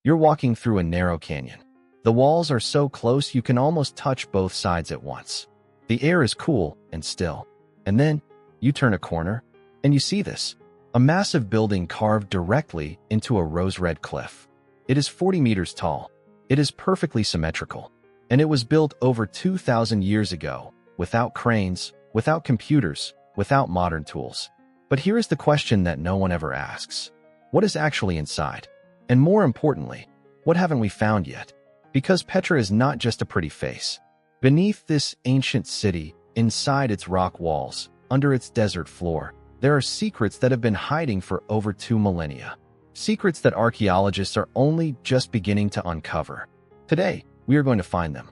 You're walking through a narrow canyon. The walls are so close you can almost touch both sides at once. The air is cool and still. And then, you turn a corner, and you see this. A massive building carved directly into a rose-red cliff. It is 40 meters tall. It is perfectly symmetrical. And it was built over 2,000 years ago, without cranes, without computers, without modern tools. But here is the question that no one ever asks. What is actually inside? And more importantly, what haven't we found yet? Because Petra is not just a pretty face. Beneath this ancient city, inside its rock walls, under its desert floor, there are secrets that have been hiding for over 2 millennia. Secrets that archaeologists are only just beginning to uncover. Today, we are going to find them.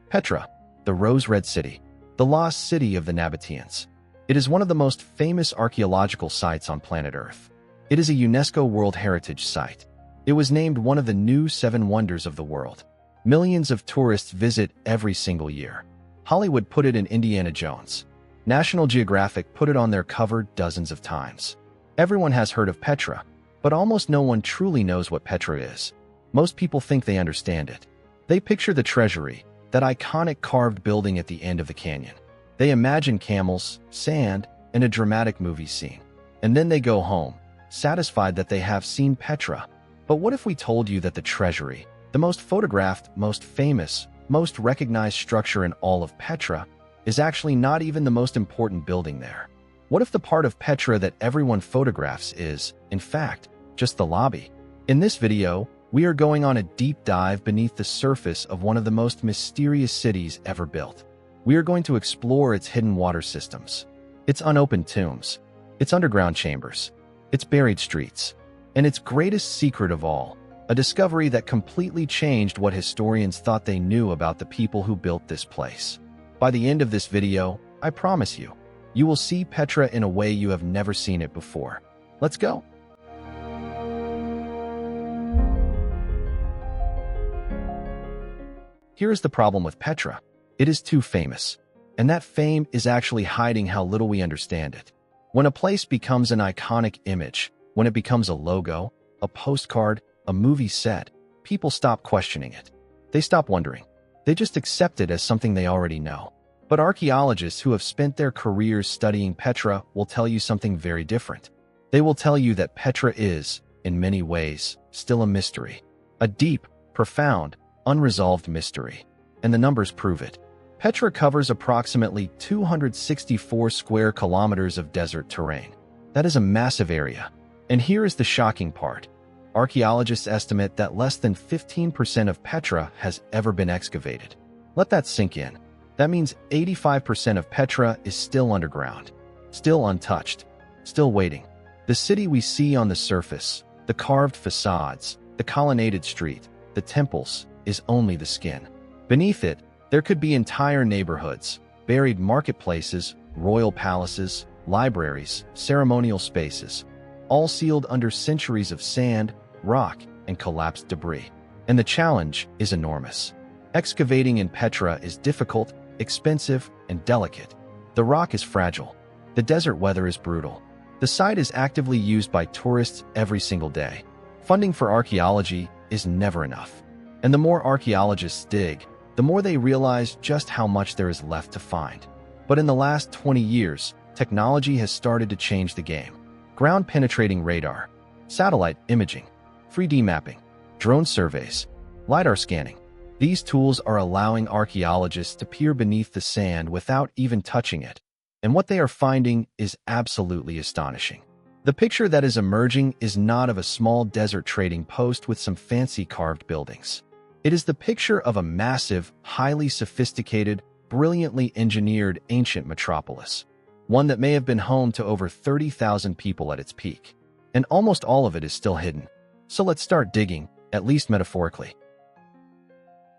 Petra, the rose-red city, the lost city of the Nabateans. It is one of the most famous archaeological sites on planet Earth. It is a UNESCO World Heritage Site. It was named one of the new 7 wonders of the world. Millions of tourists visit every single year. Hollywood put it in Indiana Jones. National Geographic put it on their cover dozens of times. Everyone has heard of Petra, but almost no one truly knows what Petra is. Most people think they understand it. They picture the Treasury, that iconic carved building at the end of the canyon. They imagine camels, sand, and a dramatic movie scene. And then they go home, satisfied that they have seen Petra. But what if we told you that the Treasury, the most photographed, most famous, most recognized structure in all of Petra, is actually not even the most important building there? What if the part of Petra that everyone photographs is, in fact, just the lobby? In this video, we are going on a deep dive beneath the surface of one of the most mysterious cities ever built. We are going to explore its hidden water systems, its unopened tombs, its underground chambers, its buried streets, and its greatest secret of all, a discovery that completely changed what historians thought they knew about the people who built this place. By the end of this video, I promise you, you will see Petra in a way you have never seen it before. Let's go! Here is the problem with Petra. It is too famous. And that fame is actually hiding how little we understand it. When a place becomes an iconic image, when it becomes a logo, a postcard, a movie set, people stop questioning it. They stop wondering. They just accept it as something they already know. But archaeologists who have spent their careers studying Petra will tell you something very different. They will tell you that Petra is, in many ways, still a mystery. A deep, profound, unresolved mystery. And the numbers prove it. Petra covers approximately 264 square kilometers of desert terrain. That is a massive area. And here is the shocking part. Archaeologists estimate that less than 15% of Petra has ever been excavated. Let that sink in. That means 85% of Petra is still underground, still untouched, still waiting. The city we see on the surface, the carved facades, the colonnaded street, the temples, is only the skin. Beneath it, there could be entire neighborhoods, buried marketplaces, royal palaces, libraries, ceremonial spaces, all sealed under centuries of sand, rock, and collapsed debris. And the challenge is enormous. Excavating in Petra is difficult, expensive, and delicate. The rock is fragile. The desert weather is brutal. The site is actively used by tourists every single day. Funding for archaeology is never enough. And the more archaeologists dig, the more they realize just how much there is left to find. But in the last 20 years, technology has started to change the game. Ground-penetrating radar, satellite imaging, 3D mapping, drone surveys, LiDAR scanning. These tools are allowing archaeologists to peer beneath the sand without even touching it. And what they are finding is absolutely astonishing. The picture that is emerging is not of a small desert trading post with some fancy carved buildings. It is the picture of a massive, highly sophisticated, brilliantly engineered ancient metropolis. One that may have been home to over 30,000 people at its peak. And almost all of it is still hidden. So let's start digging, at least metaphorically.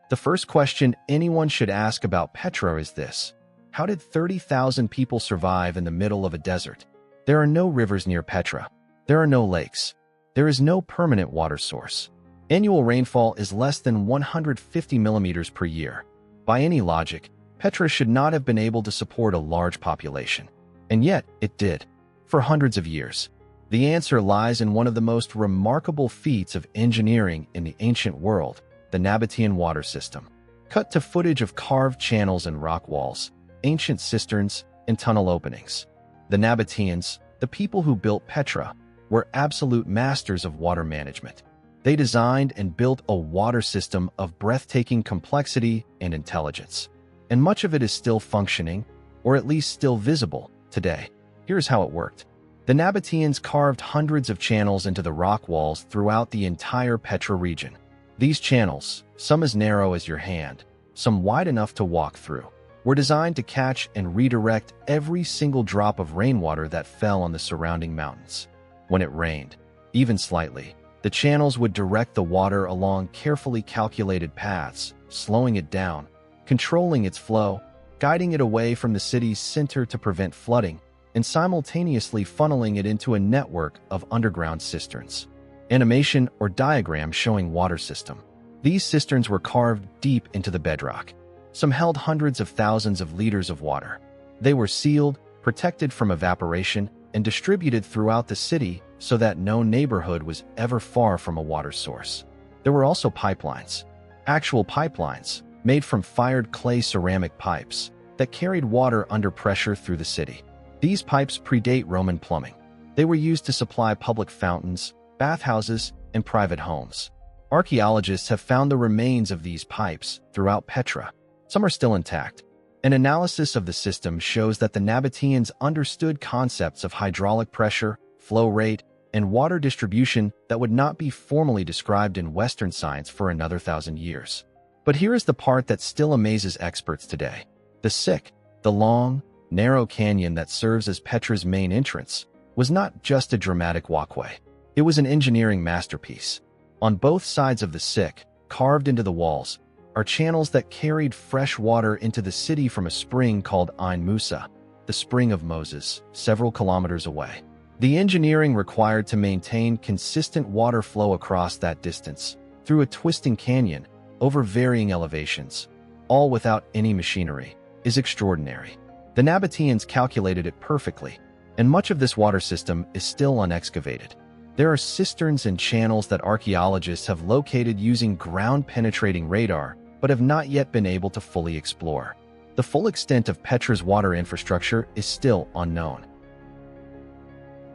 The first question anyone should ask about Petra is this: how did 30,000 people survive in the middle of a desert? There are no rivers near Petra. There are no lakes. There is no permanent water source. Annual rainfall is less than 150 millimeters per year. By any logic, Petra should not have been able to support a large population. And yet, it did. for hundreds of years? The answer lies in one of the most remarkable feats of engineering in the ancient world, the Nabatean water system. Cut to footage of carved channels and rock walls, ancient cisterns, and tunnel openings. The Nabateans, the people who built Petra, were absolute masters of water management. They designed and built a water system of breathtaking complexity and intelligence. And much of it is still functioning, or at least still visible, today. Here's how it worked. The Nabateans carved hundreds of channels into the rock walls throughout the entire Petra region. These channels, some as narrow as your hand, some wide enough to walk through, were designed to catch and redirect every single drop of rainwater that fell on the surrounding mountains. When it rained, even slightly, the channels would direct the water along carefully calculated paths, slowing it down, controlling its flow, guiding it away from the city's center to prevent flooding, and simultaneously funneling it into a network of underground cisterns. Animation or diagram showing water system. These cisterns were carved deep into the bedrock. Some held hundreds of thousands of liters of water. They were sealed, protected from evaporation, and distributed throughout the city so that no neighborhood was ever far from a water source. There were also pipelines, actual pipelines, made from fired clay ceramic pipes that carried water under pressure through the city. These pipes predate Roman plumbing. They were used to supply public fountains, bathhouses, and private homes. Archaeologists have found the remains of these pipes throughout Petra. Some are still intact. An analysis of the system shows that the Nabateans understood concepts of hydraulic pressure, flow rate, and water distribution that would not be formally described in Western science for another 1,000 years. But here is the part that still amazes experts today. The Sick, the long, narrow canyon that serves as Petra's main entrance, was not just a dramatic walkway. It was an engineering masterpiece. On both sides of the Sick, carved into the walls, are channels that carried fresh water into the city from a spring called Ain Musa, the Spring of Moses, several kilometers away. The engineering required to maintain consistent water flow across that distance, through a twisting canyon, over varying elevations, all without any machinery, is extraordinary. The Nabateans calculated it perfectly, and much of this water system is still unexcavated. There are cisterns and channels that archaeologists have located using ground-penetrating radar, but have not yet been able to fully explore. The full extent of Petra's water infrastructure is still unknown.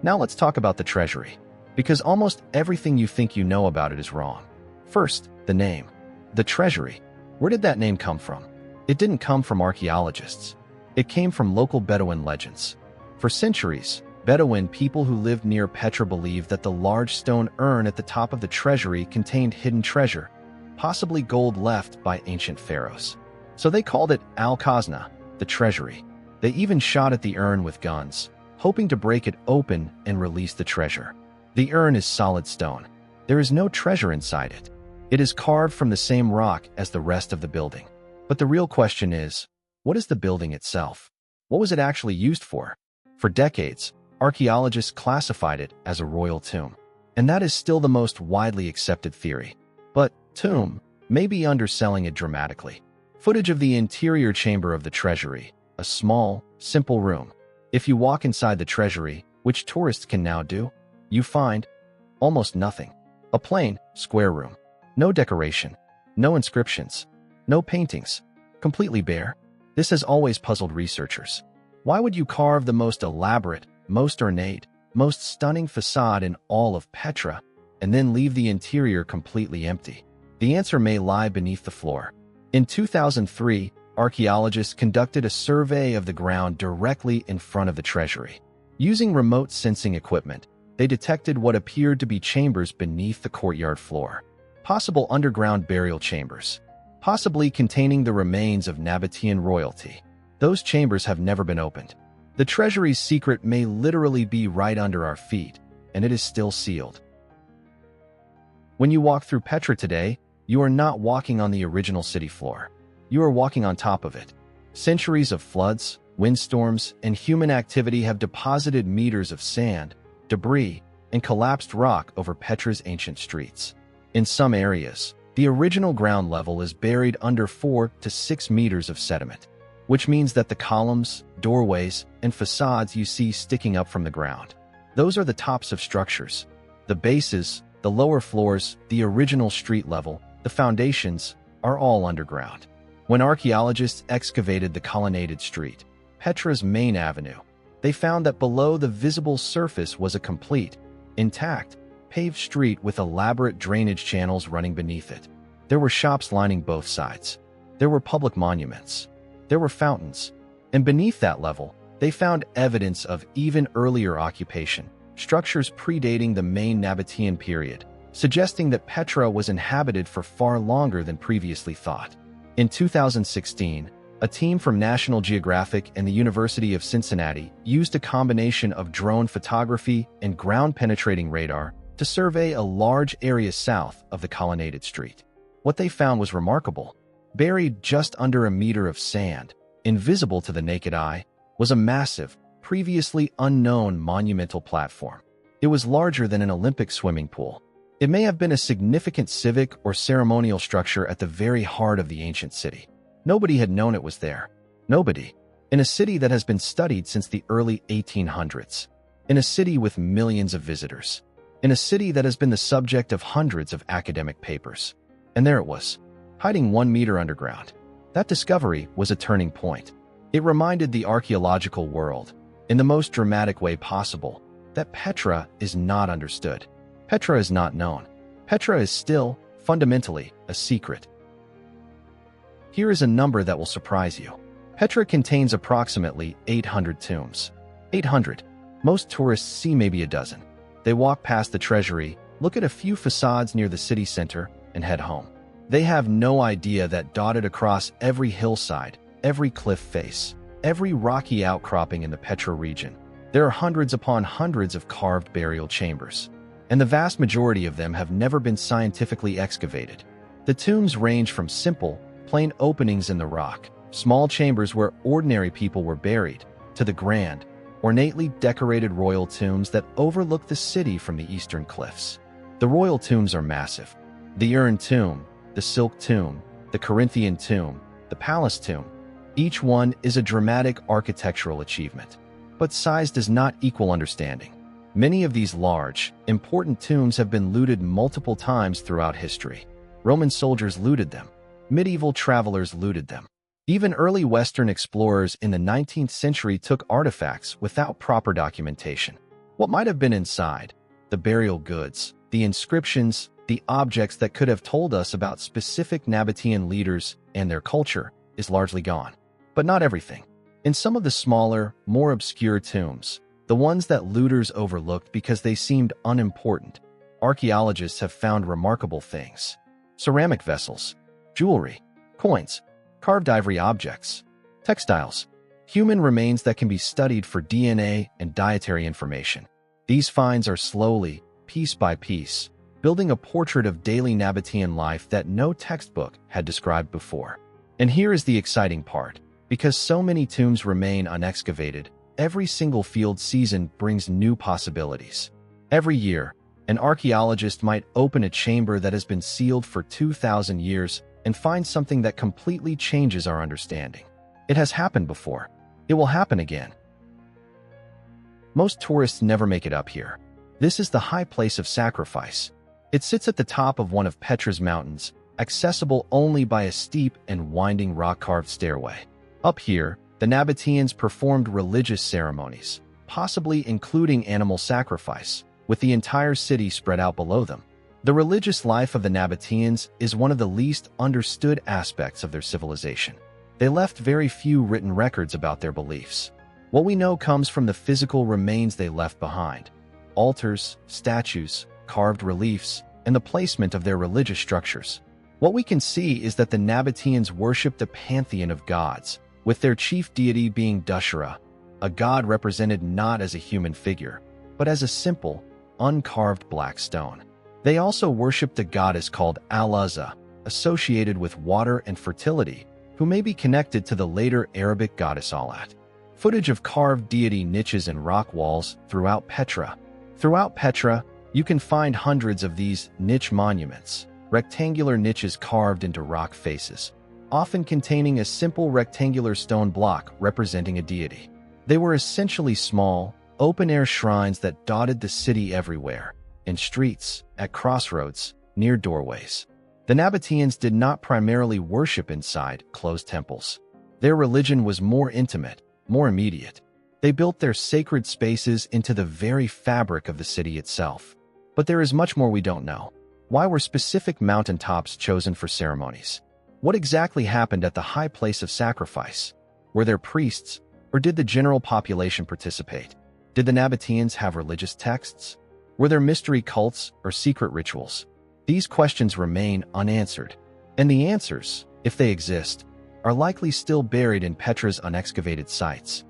Now let's talk about the Treasury, because almost everything you think you know about it is wrong. First, the name. The Treasury. Where did that name come from? It didn't come from archaeologists. It came from local Bedouin legends. For centuries, Bedouin people who lived near Petra believed that the large stone urn at the top of the treasury contained hidden treasure, possibly gold left by ancient pharaohs. So they called it Al-Khazna, the treasury. They even shot at the urn with guns, hoping to break it open and release the treasure. The urn is solid stone. There is no treasure inside it. It is carved from the same rock as the rest of the building. But the real question is, what is the building itself? What was it actually used for? For decades, archaeologists classified it as a royal tomb, and that is still the most widely accepted theory. But tomb may be underselling it dramatically. Footage of the interior chamber of the treasury, a small, simple room. If you walk inside the treasury, which tourists can now do, you find almost nothing. A plain, square room. No decoration, no inscriptions, no paintings, completely bare. This has always puzzled researchers. Why would you carve the most elaborate, most ornate, most stunning facade in all of Petra, and then leave the interior completely empty? The answer may lie beneath the floor. In 2003, archaeologists conducted a survey of the ground directly in front of the treasury. Using remote sensing equipment, they detected what appeared to be chambers beneath the courtyard floor. Possible underground burial chambers, possibly containing the remains of Nabatean royalty. Those chambers have never been opened. The treasury's secret may literally be right under our feet, and it is still sealed. When you walk through Petra today, you are not walking on the original city floor. You are walking on top of it. Centuries of floods, windstorms, and human activity have deposited meters of sand, debris, and collapsed rock over Petra's ancient streets. In some areas, the original ground level is buried under 4 to 6 meters of sediment, which means that the columns, doorways, and facades you see sticking up from the ground. Those are the tops of structures. The bases, the lower floors, the original street level, the foundations are all underground. When archaeologists excavated the colonnaded street, Petra's main avenue, they found that below the visible surface was a complete, intact, paved street with elaborate drainage channels running beneath it. There were shops lining both sides. There were public monuments. There were fountains. And beneath that level, they found evidence of even earlier occupation, structures predating the main Nabatean period, suggesting that Petra was inhabited for far longer than previously thought. In 2016, a team from National Geographic and the University of Cincinnati used a combination of drone photography and ground-penetrating radar to survey a large area south of the colonnaded street. What they found was remarkable. Buried just under a meter of sand, invisible to the naked eye, was a massive, previously unknown monumental platform. It was larger than an Olympic swimming pool. It may have been a significant civic or ceremonial structure at the very heart of the ancient city. Nobody had known it was there. Nobody. In a city that has been studied since the early 1800s. In a city with millions of visitors. In a city that has been the subject of hundreds of academic papers. And there it was, hiding 1 meter underground. That discovery was a turning point. It reminded the archaeological world, in the most dramatic way possible, that Petra is not understood. Petra is not known. Petra is still, fundamentally, a secret. Here is a number that will surprise you. Petra contains approximately 800 tombs. 800. Most tourists see maybe a dozen. They walk past the Treasury, look at a few facades near the city center, and head home. They have no idea that dotted across every hillside, every cliff face, every rocky outcropping in the Petra region, there are hundreds upon hundreds of carved burial chambers. And the vast majority of them have never been scientifically excavated. The tombs range from simple, plain openings in the rock, small chambers where ordinary people were buried, to the grand, ornately decorated royal tombs that overlook the city from the eastern cliffs. The royal tombs are massive. The urn tomb, the silk tomb, the Corinthian tomb, the palace tomb. Each one is a dramatic architectural achievement. But size does not equal understanding. Many of these large, important tombs have been looted multiple times throughout history. Roman soldiers looted them. Medieval travelers looted them. Even early Western explorers in the 19th century took artifacts without proper documentation. What might have been inside? The burial goods, the inscriptions, the objects that could have told us about specific Nabatean leaders and their culture is largely gone. But not everything. In some of the smaller, more obscure tombs, the ones that looters overlooked because they seemed unimportant, archaeologists have found remarkable things. Ceramic vessels, jewelry, coins, carved ivory objects, textiles, human remains that can be studied for DNA and dietary information. These finds are slowly, piece by piece, building a portrait of daily Nabatean life that no textbook had described before. And here is the exciting part. Because so many tombs remain unexcavated, every single field season brings new possibilities. Every year, an archaeologist might open a chamber that has been sealed for 2,000 years and find something that completely changes our understanding. It has happened before. It will happen again. Most tourists never make it up here. This is the high place of sacrifice. It sits at the top of one of Petra's mountains, accessible only by a steep and winding rock-carved stairway. Up here, the Nabateans performed religious ceremonies, possibly including animal sacrifice, with the entire city spread out below them. The religious life of the Nabateans is one of the least understood aspects of their civilization. They left very few written records about their beliefs. What we know comes from the physical remains they left behind: altars, statues, carved reliefs, and the placement of their religious structures. What we can see is that the Nabateans worshipped a pantheon of gods, with their chief deity being Dushara, a god represented not as a human figure, but as a simple, uncarved black stone. They also worshipped a goddess called Al-Uzza, associated with water and fertility, who may be connected to the later Arabic goddess Alat. Footage of carved deity niches and rock walls throughout Petra. Throughout Petra, you can find hundreds of these niche monuments, rectangular niches carved into rock faces, often containing a simple rectangular stone block representing a deity. They were essentially small, open-air shrines that dotted the city everywhere, in streets, at crossroads, near doorways. The Nabateans did not primarily worship inside closed temples. Their religion was more intimate, more immediate. They built their sacred spaces into the very fabric of the city itself. But there is much more we don't know. Why were specific mountaintops chosen for ceremonies? What exactly happened at the high place of sacrifice? Were there priests, or did the general population participate? Did the Nabateans have religious texts? Were there mystery cults or secret rituals? These questions remain unanswered, and the answers, if they exist, are likely still buried in Petra's unexcavated sites.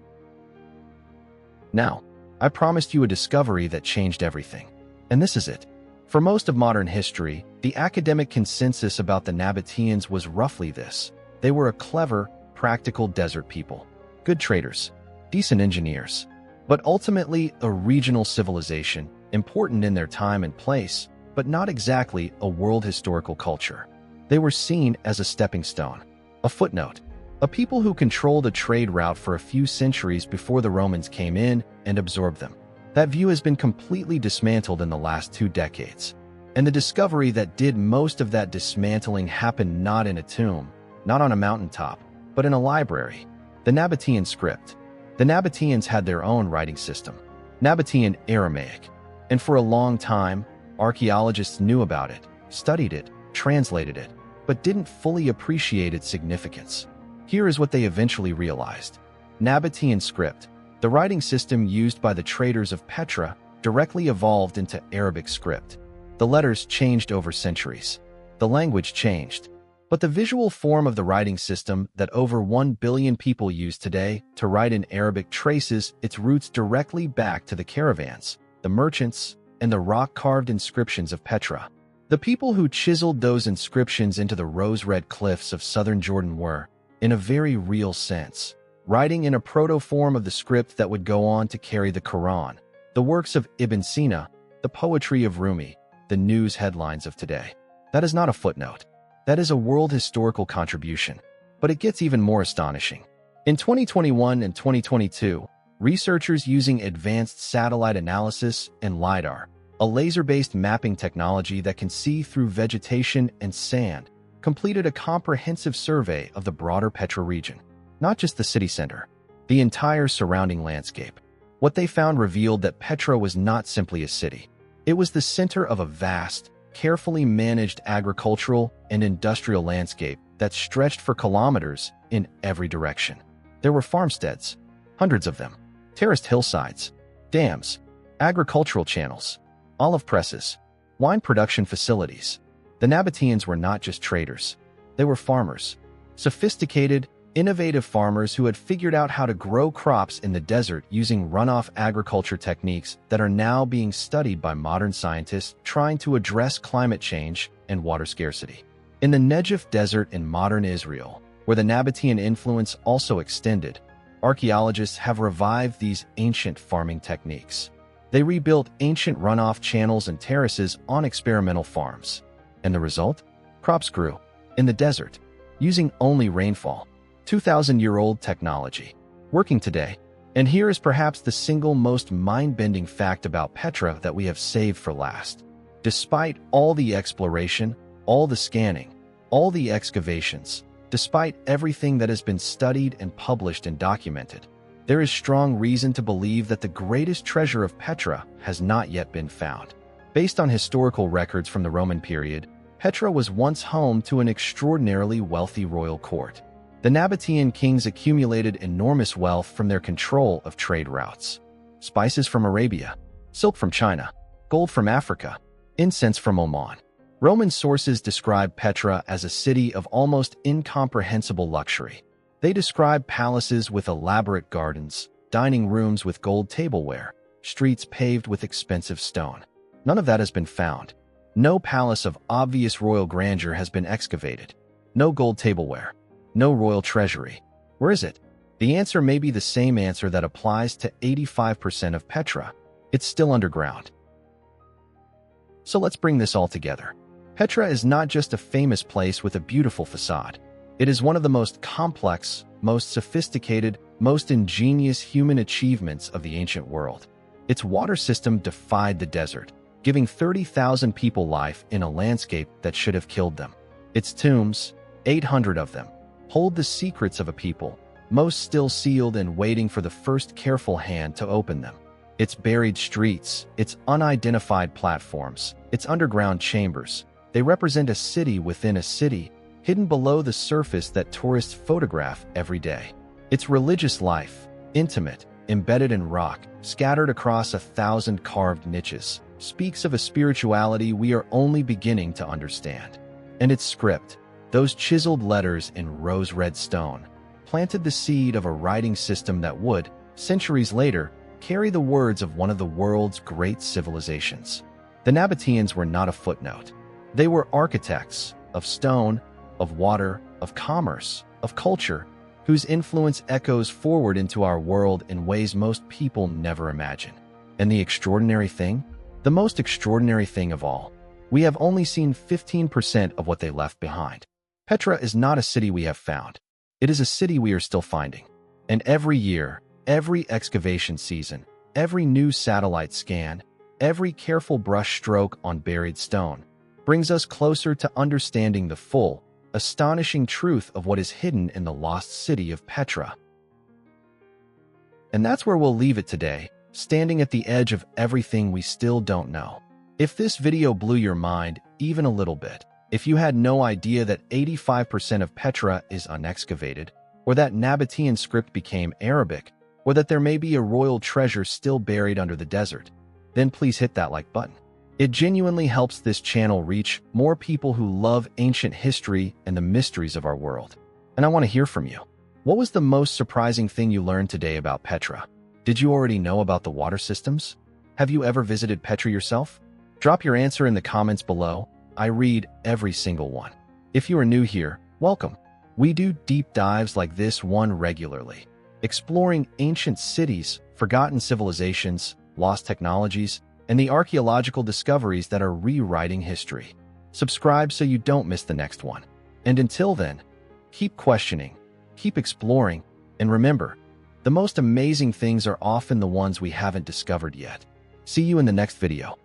Now, I promised you a discovery that changed everything, and this is it. For most of modern history, the academic consensus about the Nabateans was roughly this. They were a clever, practical desert people, good traders, decent engineers, but ultimately a regional civilization, important in their time and place, but not exactly a world historical culture. They were seen as a stepping stone, a footnote, a people who controlled a trade route for a few centuries before the Romans came in and absorbed them. That view has been completely dismantled in the last 2 decades. And the discovery that did most of that dismantling happened not in a tomb, not on a mountaintop, but in a library. The Nabatean script. The Nabateans had their own writing system, Nabatean Aramaic, and for a long time, archaeologists knew about it, studied it, translated it, but didn't fully appreciate its significance. Here is what they eventually realized. Nabatean script, the writing system used by the traders of Petra, directly evolved into Arabic script. The letters changed over centuries. The language changed. But the visual form of the writing system that over 1 billion people use today to write in Arabic traces its roots directly back to the caravans, the merchants, and the rock-carved inscriptions of Petra. The people who chiseled those inscriptions into the rose-red cliffs of southern Jordan were, in a very real sense, writing in a proto-form of the script that would go on to carry the Quran, the works of Ibn Sina, the poetry of Rumi, the news headlines of today. That is not a footnote. That is a world historical contribution. But it gets even more astonishing. In 2021 and 2022, researchers using advanced satellite analysis and LiDAR, a laser-based mapping technology that can see through vegetation and sand, completed a comprehensive survey of the broader Petra region. Not just the city center, the entire surrounding landscape. What they found revealed that Petra was not simply a city. It was the center of a vast, carefully managed agricultural and industrial landscape that stretched for kilometers in every direction. There were farmsteads, hundreds of them, terraced hillsides, dams, agricultural channels, olive presses, wine production facilities. The Nabateans were not just traders. They were farmers. Sophisticated, innovative farmers who had figured out how to grow crops in the desert using runoff agriculture techniques that are now being studied by modern scientists trying to address climate change and water scarcity. In the Negev Desert in modern Israel, where the Nabatean influence also extended, archaeologists have revived these ancient farming techniques. They rebuilt ancient runoff channels and terraces on experimental farms. And the result? Crops grew in the desert, using only rainfall. 2,000-year-old technology, working today. And here is perhaps the single most mind-bending fact about Petra that we have saved for last. Despite all the exploration, all the scanning, all the excavations, despite everything that has been studied and published and documented, there is strong reason to believe that the greatest treasure of Petra has not yet been found. Based on historical records from the Roman period, Petra was once home to an extraordinarily wealthy royal court. The Nabatean kings accumulated enormous wealth from their control of trade routes. Spices from Arabia, silk from China, gold from Africa, incense from Oman. Roman sources describe Petra as a city of almost incomprehensible luxury. They describe palaces with elaborate gardens, dining rooms with gold tableware, streets paved with expensive stone. None of that has been found. No palace of obvious royal grandeur has been excavated. No gold tableware. No royal treasury. Where is it? The answer may be the same answer that applies to 85% of Petra. It's still underground. So let's bring this all together. Petra is not just a famous place with a beautiful facade. It is one of the most complex, most sophisticated, most ingenious human achievements of the ancient world. Its water system defied the desert, giving 30,000 people life in a landscape that should have killed them. Its tombs, 800 of them, hold the secrets of a people, most still sealed and waiting for the first careful hand to open them. Its buried streets, its unidentified platforms, its underground chambers, they represent a city within a city, hidden below the surface that tourists photograph every day. Its religious life, intimate, embedded in rock, scattered across 1,000 carved niches, speaks of a spirituality we are only beginning to understand. And its script, those chiseled letters in rose-red stone, planted the seed of a writing system that would, centuries later, carry the words of one of the world's great civilizations. The Nabateans were not a footnote. They were architects of stone, of water, of commerce, of culture, whose influence echoes forward into our world in ways most people never imagine. And the extraordinary thing? The most extraordinary thing of all, we have only seen 15% of what they left behind. Petra is not a city we have found. It is a city we are still finding. And every year, every excavation season, every new satellite scan, every careful brush stroke on buried stone, brings us closer to understanding the full, astonishing truth of what is hidden in the lost city of Petra. And that's where we'll leave it today, standing at the edge of everything we still don't know. If this video blew your mind even a little bit, if you had no idea that 85% of Petra is unexcavated, or that Nabatean script became Arabic, or that there may be a royal treasure still buried under the desert, then please hit that like button. It genuinely helps this channel reach more people who love ancient history and the mysteries of our world. And I want to hear from you. What was the most surprising thing you learned today about Petra? Did you already know about the water systems? Have you ever visited Petra yourself? Drop your answer in the comments below. I read every single one. If you are new here, welcome. We do deep dives like this one regularly, exploring ancient cities, forgotten civilizations, lost technologies, and the archaeological discoveries that are rewriting history. Subscribe so you don't miss the next one. And until then, keep questioning, keep exploring, and remember, the most amazing things are often the ones we haven't discovered yet. See you in the next video.